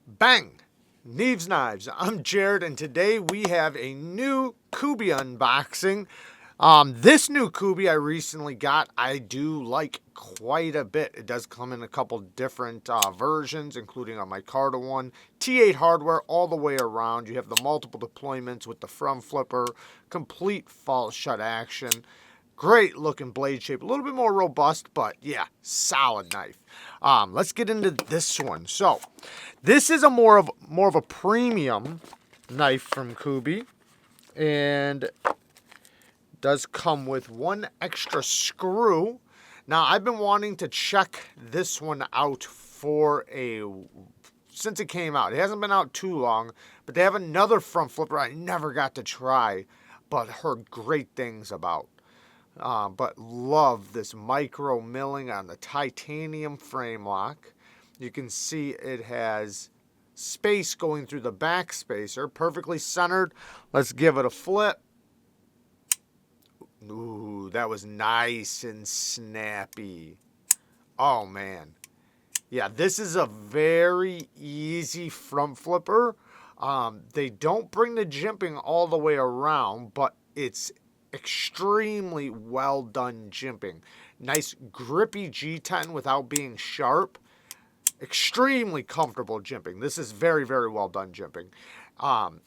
Bang! Neeves Knives. I'm Jared, and today we have a new Kubey unboxing. This new Kubey I recently got, I do like quite a bit. It does come in a couple different versions, including on my Micarta one. T8 hardware all the way around. You have the multiple deployments with the front flipper, complete fall shut action. Great looking blade shape, a little bit more robust, but yeah, solid knife. Let's get into this one. So, this is a more of a premium knife from Kubey, and does come with one extra screw. Now, I've been wanting to check this one out since it came out. It hasn't been out too long, but they have another front flipper I never got to try, but heard great things about. But love this micro milling on the titanium frame lock. You can see it has space going through the back spacer, perfectly centered. Let's give it a flip. Ooh, that was nice and snappy. Oh man. Yeah, this is a very easy front flipper. They don't bring the jimping all the way around, but it's extremely well done jimping. Nice grippy G10 without being sharp. Extremely comfortable jimping. This is very, very well done jimping.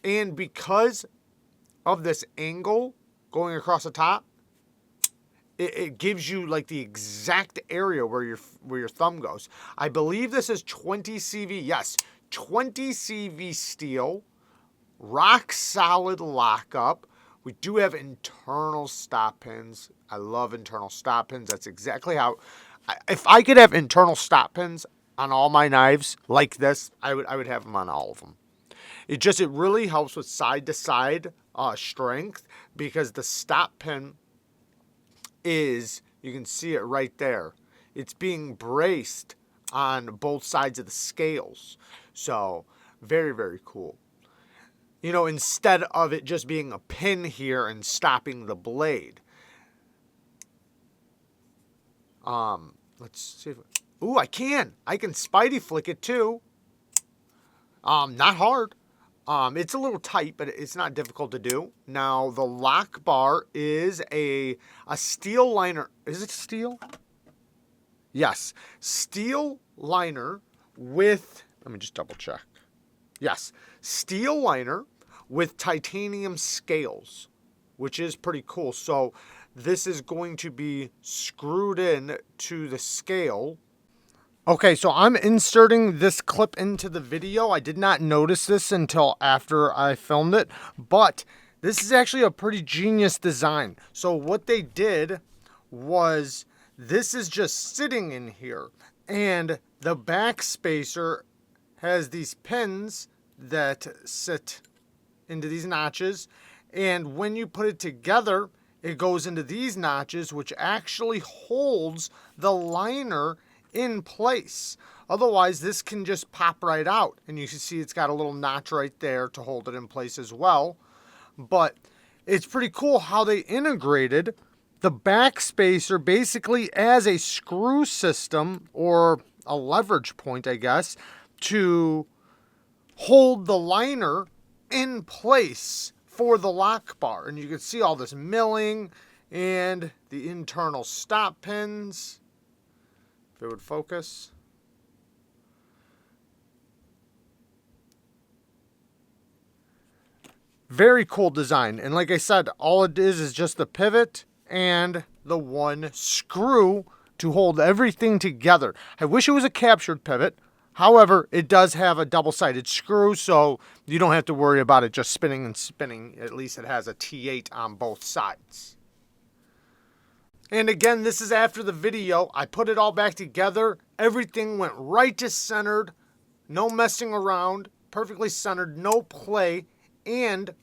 And because of this angle going across the top, it gives you like the exact area where your thumb goes. I believe this is 20 CV. Yes, 20 CV steel, rock solid lockup. We do have internal stop pins. I love internal stop pins. That's exactly how. If I could have internal stop pins on all my knives like this, I would have them on all of them. It really helps with side to side strength, because the stop pin is, you can see it right there. It's being braced on both sides of the scales. So very, very cool. You know, instead of it just being a pin here and stopping the blade. Let's see if... Ooh, I can Spidey flick it too. Not hard. It's a little tight, but it's not difficult to do. Now, the lock bar is a steel liner. Is it steel? Yes. Steel liner with... Let me just double check. Yes, steel liner with titanium scales, which is pretty cool. So this is going to be screwed in to the scale. Okay, so I'm inserting this clip into the video. I did not notice this until after I filmed it, but this is actually a pretty genius design. So what they did was, this is just sitting in here, and the back spacer has these pins that sit into these notches, and when you put it together, it goes into these notches, which actually holds the liner in place. Otherwise, this can just pop right out, and you can see it's got a little notch right there to hold it in place as well. But it's pretty cool how they integrated the back spacer basically as a screw system, or a leverage point, I guess, to hold the liner in place for the lock bar. And you can see all this milling and the internal stop pins. If it would focus. Very cool design. And like I said, all it is just the pivot and the one screw to hold everything together. I wish it was a captured pivot. However, it does have a double-sided screw, so you don't have to worry about it just spinning and spinning. At least it has a T8 on both sides. And again, this is after the video. I put it all back together. Everything went right to centered. No messing around. Perfectly centered. No play. And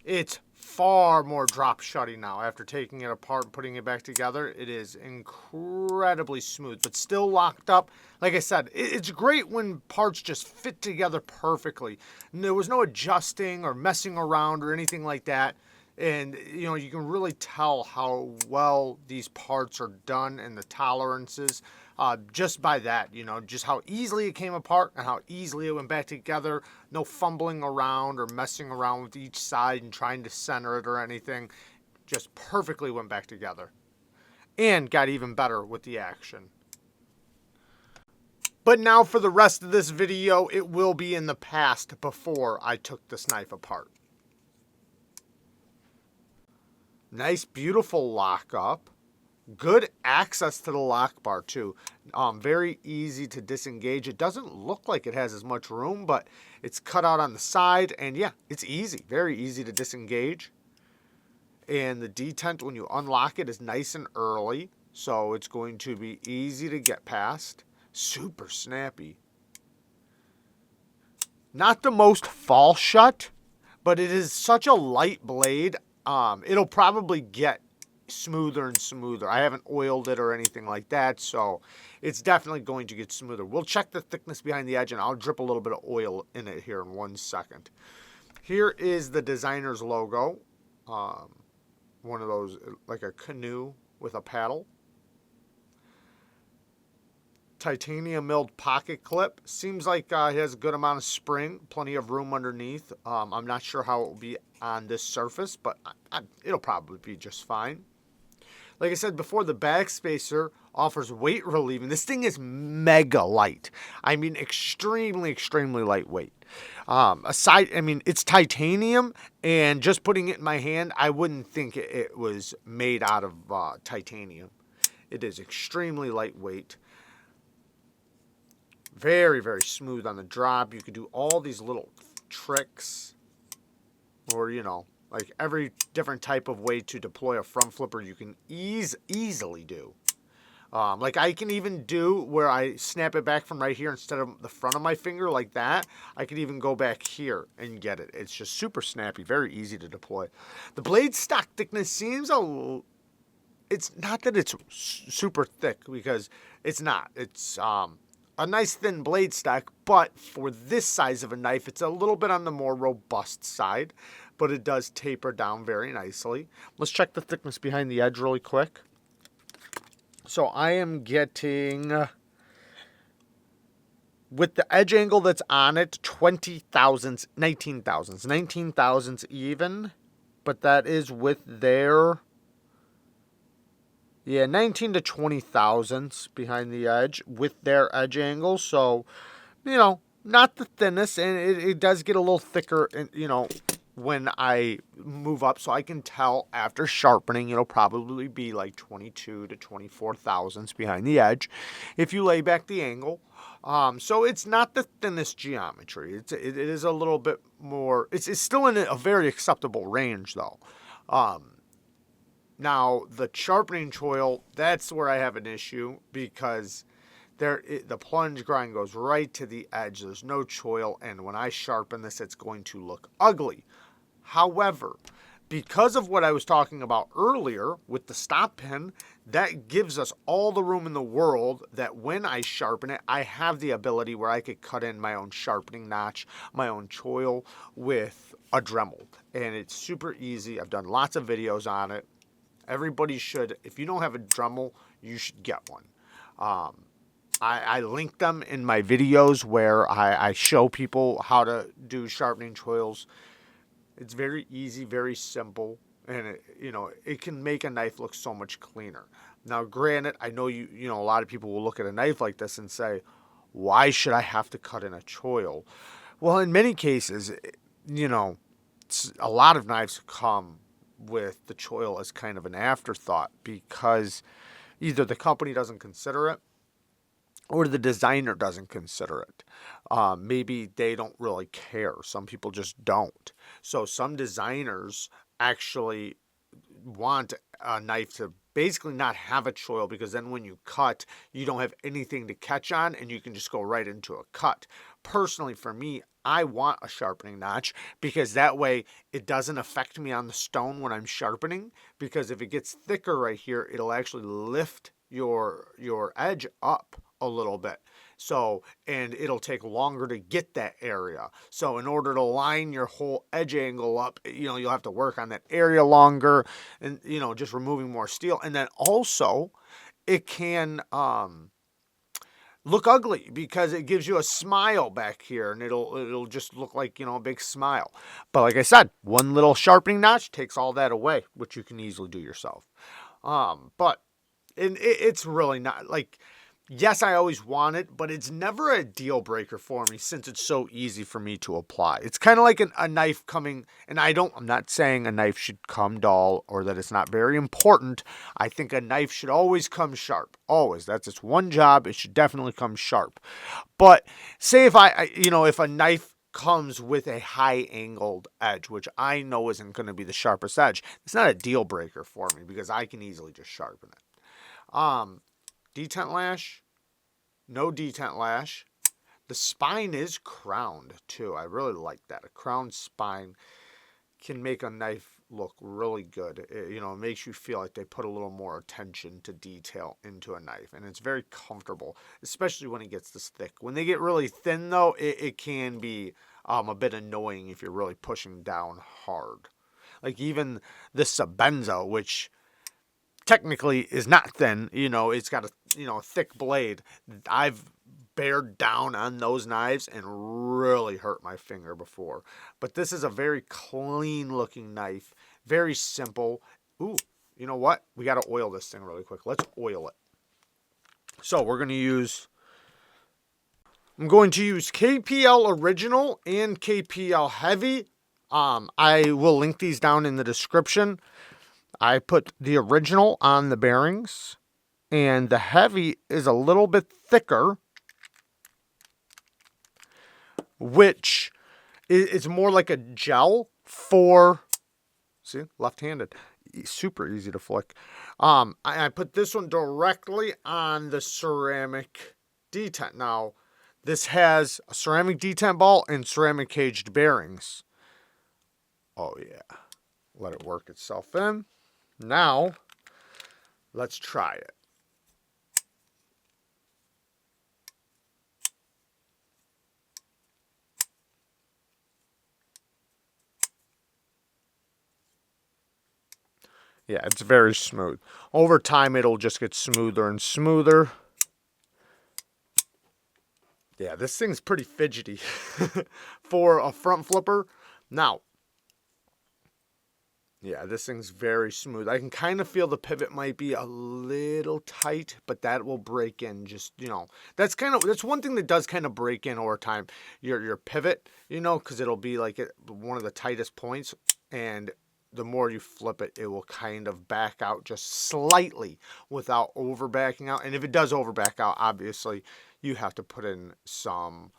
it's far more drop shutty now after taking it apart and putting it back together. It is incredibly smooth, but still locked up. Like I said, it's great when parts just fit together perfectly. And there was no adjusting or messing around or anything like that. And, you know, you can really tell how well these parts are done and the tolerances. just by that, just how easily it came apart and how easily it went back together. No fumbling around or messing around with each side and trying to center it or anything. Just perfectly went back together. And got even better with the action. But now for the rest of this video, it will be in the past before I took this knife apart. Nice, beautiful lockup. Good access to the lock bar too. Very easy to disengage. It doesn't look like it has as much room, but it's cut out on the side. And yeah, it's easy. Very easy to disengage. And the detent, when you unlock it, is nice and early. So it's going to be easy to get past. Super snappy. Not the most fall shut, but it is such a light blade. It'll probably get smoother and smoother. I haven't oiled it or anything like that, so it's definitely going to get smoother. We'll check the thickness behind the edge, and I'll drip a little bit of oil in it here in 1 second. Here is the designer's logo. One of those, like a canoe with a paddle. Titanium milled pocket clip. Seems like it has a good amount of spring, plenty of room underneath. I'm not sure how it will be on this surface, but it'll probably be just fine. Like I said before, the bag spacer offers weight relieving. This thing is mega light. I mean, extremely, extremely lightweight. It's titanium, and just putting it in my hand, I wouldn't think it was made out of titanium. It is extremely lightweight. Very, very smooth on the drop. You could do all these little tricks, or, like every different type of way to deploy a front flipper you can easily do. Like I can even do where I snap it back from right here instead of the front of my finger like that. I could even go back here and get it. It's just super snappy, very easy to deploy. The blade stock thickness seems it's not that it's super thick, because it's not. It's a nice thin blade stock, but for this size of a knife, it's a little bit on the more robust side, but it does taper down very nicely. Let's check the thickness behind the edge really quick. So I am getting, with the edge angle that's on it, 19 thousandths even, but that is with their, 19 to 20 thousandths behind the edge with their edge angle. So, not the thinnest, and it does get a little thicker, when I move up. So I can tell after sharpening, it'll probably be like 22 to 24 thousandths behind the edge if you lay back the angle. So it's not the thinnest geometry. It is a little bit more, it's still in a very acceptable range though. Now, the sharpening choil, that's where I have an issue, because the plunge grind goes right to the edge. There's no choil, and when I sharpen this, it's going to look ugly. However, because of what I was talking about earlier with the stop pin, that gives us all the room in the world that when I sharpen it, I have the ability where I could cut in my own sharpening notch, my own choil with a Dremel. And it's super easy. I've done lots of videos on it. Everybody should. If you don't have a Dremel, you should get one. I link them in my videos where I show people how to do sharpening choils. It's very easy, very simple, and it can make a knife look so much cleaner. Now, granted, I know a lot of people will look at a knife like this and say, why should I have to cut in a choil? Well, in many cases, a lot of knives come with the choil as kind of an afterthought, because either the company doesn't consider it or the designer doesn't consider it. Maybe they don't really care. Some people just don't. So some designers actually want a knife to basically not have a choil, because then when you cut, you don't have anything to catch on and you can just go right into a cut. Personally, for me, I want a sharpening notch, because that way it doesn't affect me on the stone when I'm sharpening, because if it gets thicker right here, it'll actually lift your edge up a little bit. So, and it'll take longer to get that area. So in order to line your whole edge angle up, you'll have to work on that area longer, and, just removing more steel. And then also it can, look ugly because it gives you a smile back here, and it'll just look like, a big smile. But like I said, one little sharpening notch takes all that away, which you can easily do yourself. But it's really not like, yes, I always want it, but it's never a deal breaker for me since it's so easy for me to apply. It's kind of like a knife coming, and I'm not saying a knife should come dull or that it's not very important. I think a knife should always come sharp. Always. That's its one job. It should definitely come sharp. But say if if a knife comes with a high angled edge, which I know isn't going to be the sharpest edge, it's not a deal breaker for me because I can easily just sharpen it. Detent lash, no detent lash. The spine is crowned too. I really like that. A crowned spine can make a knife look really good. It makes you feel like they put a little more attention to detail into a knife, and it's very comfortable, especially when it gets this thick. When they get really thin, though, it can be a bit annoying if you're really pushing down hard. Like even the Sabenzo, which technically is not thin, it's got a thick blade. I've bared down on those knives and really hurt my finger before. But this is a very clean looking knife, very simple. Ooh, you know what? We got to oil this thing really quick. Let's oil it. So I'm going to use KPL Original and KPL Heavy. I will link these down in the description. I put the original on the bearings, and the heavy is a little bit thicker, which is more like a gel for, see, left-handed, super easy to flick. I put this one directly on the ceramic detent. Now, this has a ceramic detent ball and ceramic caged bearings. Oh yeah, let it work itself in. Now, let's try it. Yeah, it's very smooth. Over time, it'll just get smoother and smoother. Yeah, this thing's pretty fidgety for a front flipper. Now, yeah, this thing's very smooth. I can kind of feel the pivot might be a little tight, but that will break in just, that's one thing that does kind of break in over time. Your pivot, because it'll be like one of the tightest points, and the more you flip it, it will kind of back out just slightly without over backing out. And if it does over back out, obviously you have to put in some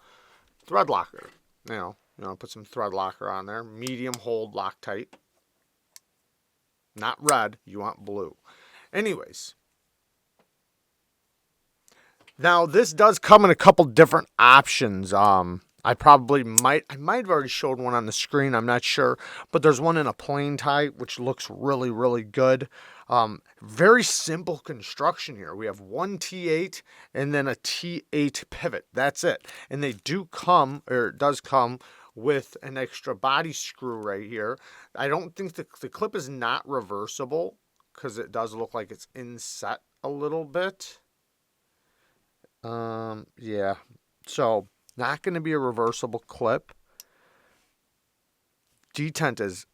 thread locker. Put some thread locker on there. Medium hold Loctite. Not red, you want blue. Anyways. Now this does come in a couple different options. I might have already showed one on the screen, I'm not sure. But there's one in a plain tie, which looks really, really good. Very simple construction here. We have one T8 and then a T8 pivot. That's it. And they does come with an extra body screw right here. I don't think the clip is not reversible because it does look like it's inset a little bit. Yeah. So, not going to be a reversible clip. Detent is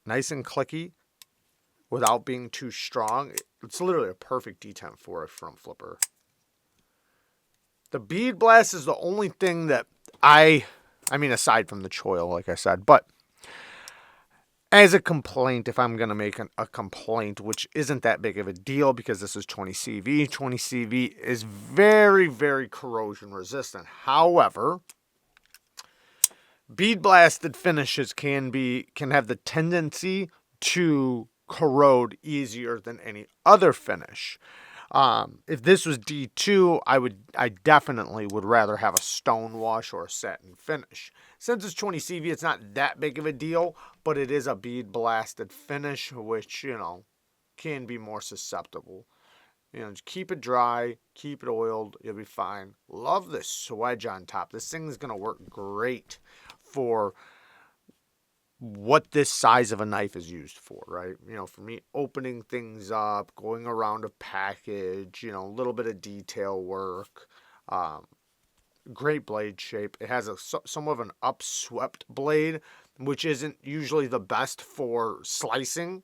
nice and clicky without being too strong. It's literally a perfect detent for a front flipper. The bead blast is the only thing that aside from the choil, like I said, but as a complaint, if I'm going to make a complaint, which isn't that big of a deal because this is 20 CV. 20 CV is very, very corrosion resistant. However, bead blasted finishes can have the tendency to corrode easier than any other finish. If this was D2, I definitely would rather have a stone wash or a satin finish. Since it's 20 CV, it's not that big of a deal, but it is a bead blasted finish, which, can be more susceptible. Just keep it dry, keep it oiled, you'll be fine. Love this swedge on top. This thing's going to work great for what this size of a knife is used for, right? For me, opening things up, going around a package, a little bit of detail work. Great blade shape. It has somewhat of an upswept blade, which isn't usually the best for slicing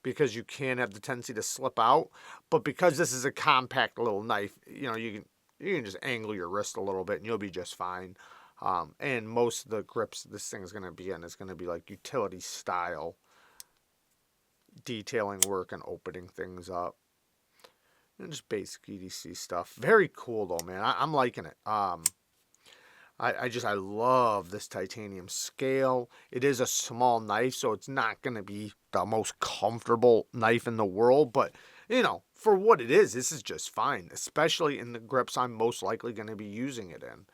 because you can have the tendency to slip out. But because this is a compact little knife, you know, you can just angle your wrist a little bit and you'll be just fine. And most of the grips this thing is going to be in is going to be like utility style detailing work and opening things up. And just basic EDC stuff. Very cool though, man. I'm liking it. I love this titanium scale. It is a small knife, so it's not going to be the most comfortable knife in the world. But, you know, for what it is, this is just fine. Especially in the grips I'm most likely going to be using it in.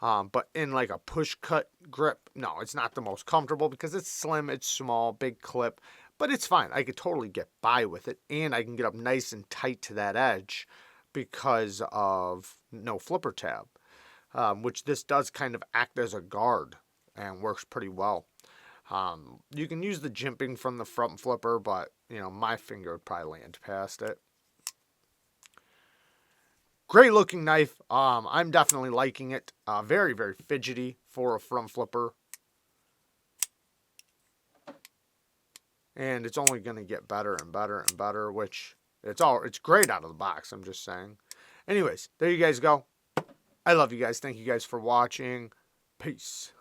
But in like a push cut grip, no, it's not the most comfortable because it's slim, it's small, big clip. But it's fine. I could totally get by with it. And I can get up nice and tight to that edge because of no flipper tab. Which this does kind of act as a guard and works pretty well. You can use the jimping from the front flipper, but, you know, my finger would probably land past it. Great looking knife. I'm definitely liking it. Very, very fidgety for a front flipper. And it's only going to get better and better and better, which it's great out of the box, I'm just saying. Anyways, there you guys go. I love you guys. Thank you guys for watching. Peace.